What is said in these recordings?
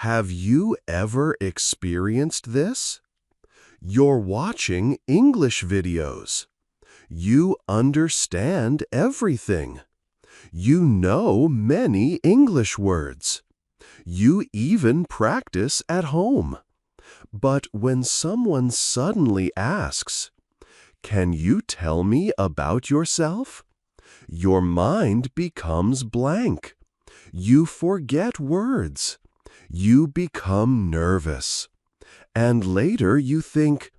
Have you ever experienced this? You're watching English videos. You understand everything. You know many English words. You even practice at home. But when someone suddenly asks, "Can you tell me about yourself?" your mind becomes blank. You forget words. You become nervous. And later you think,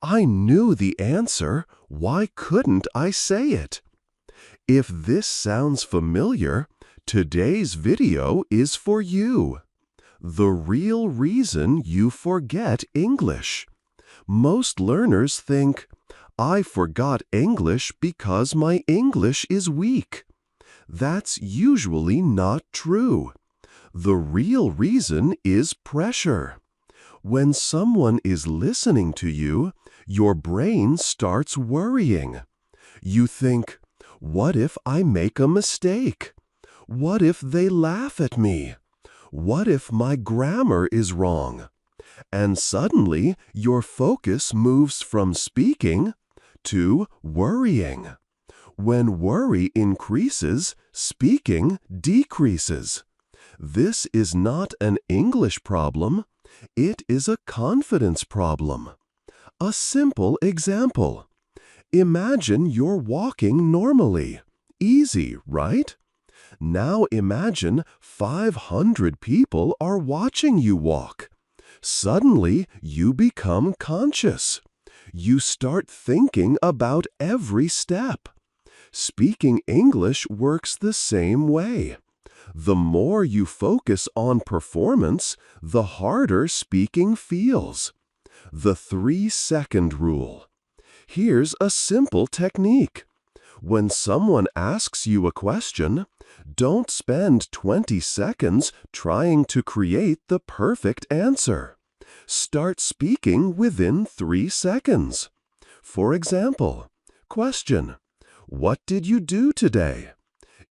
"I knew the answer. Why couldn't I say it?" If this sounds familiar, today's video is for you. The real reason you forget English. Most learners think, "I forgot English because my English is weak." That's usually not true. The real reason is pressure. When someone is listening to you, your brain starts worrying. You think, "What if I make a mistake? What if they laugh at me? What if my grammar is wrong?" And suddenly your focus moves from speaking to worrying. When worry increases, speaking decreases. This is not an English problem. It is a confidence problem. A simple example. Imagine you're walking normally. Easy, right? Now imagine 500 people are watching you walk. Suddenly, you become conscious. You start thinking about every step. Speaking English works the same way. The more you focus on performance, the harder speaking feels. The 3-second rule. Here's a simple technique. When someone asks you a question, don't spend 20 seconds trying to create the perfect answer. Start speaking within 3 seconds. For example, question, "What did you do today?"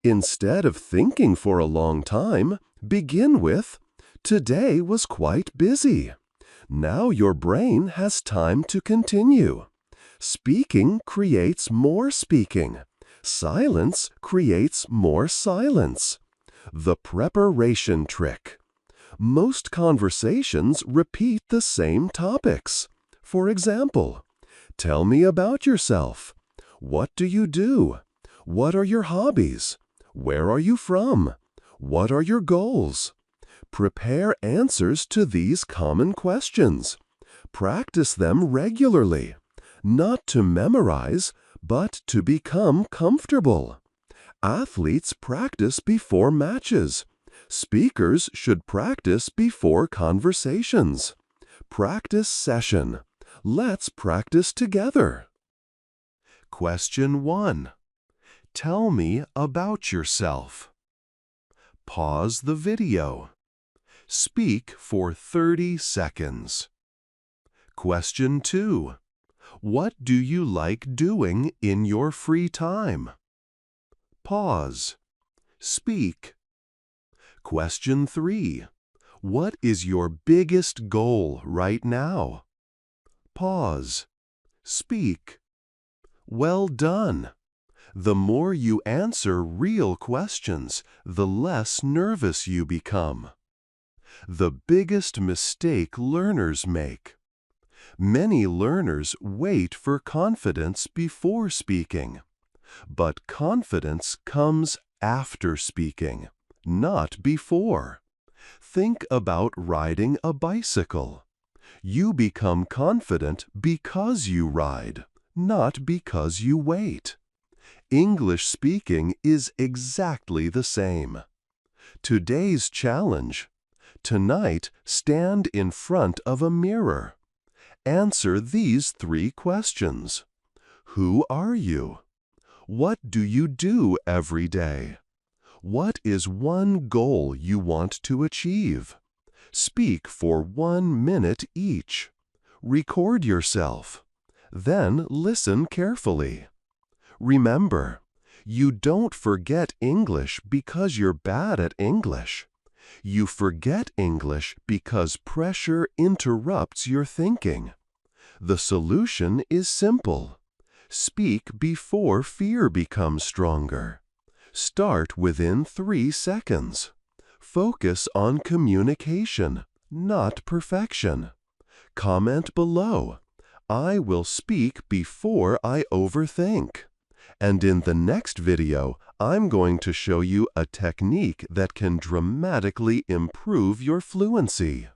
Instead of thinking for a long time, begin with, "Today was quite busy." Now your brain has time to continue. Speaking creates more speaking. Silence creates more silence. The preparation trick. Most conversations repeat the same topics. For example, "Tell me about yourself." "What do you do?" "What are your hobbies?" "Where are you from?" "What are your goals?" Prepare answers to these common questions. Practice them regularly, not to memorize, but to become comfortable. Athletes practice before matches. Speakers should practice before conversations. Practice session. Let's practice together. Question 1. Tell me about yourself. Pause the video. Speak for 30 seconds. Question 2. What do you like doing in your free time? Pause. Speak. Question 3. What is your biggest goal right now? Pause. Speak. Well done. The more you answer real questions, the less nervous you become. The biggest mistake learners make. Many learners wait for confidence before speaking. But confidence comes after speaking, not before. Think about riding a bicycle. You become confident because you ride, not because you wait. English speaking is exactly the same. Today's challenge. Tonight, stand in front of a mirror. Answer these 3 questions. Who are you? What do you do every day? What is one goal you want to achieve? Speak for 1 minute each. Record yourself. Then listen carefully. Remember, you don't forget English because you're bad at English. You forget English because pressure interrupts your thinking. The solution is simple. Speak before fear becomes stronger. Start within 3 seconds. Focus on communication, not perfection. Comment below. I will speak before I overthink. And in the next video, I'm going to show you a technique that can dramatically improve your fluency.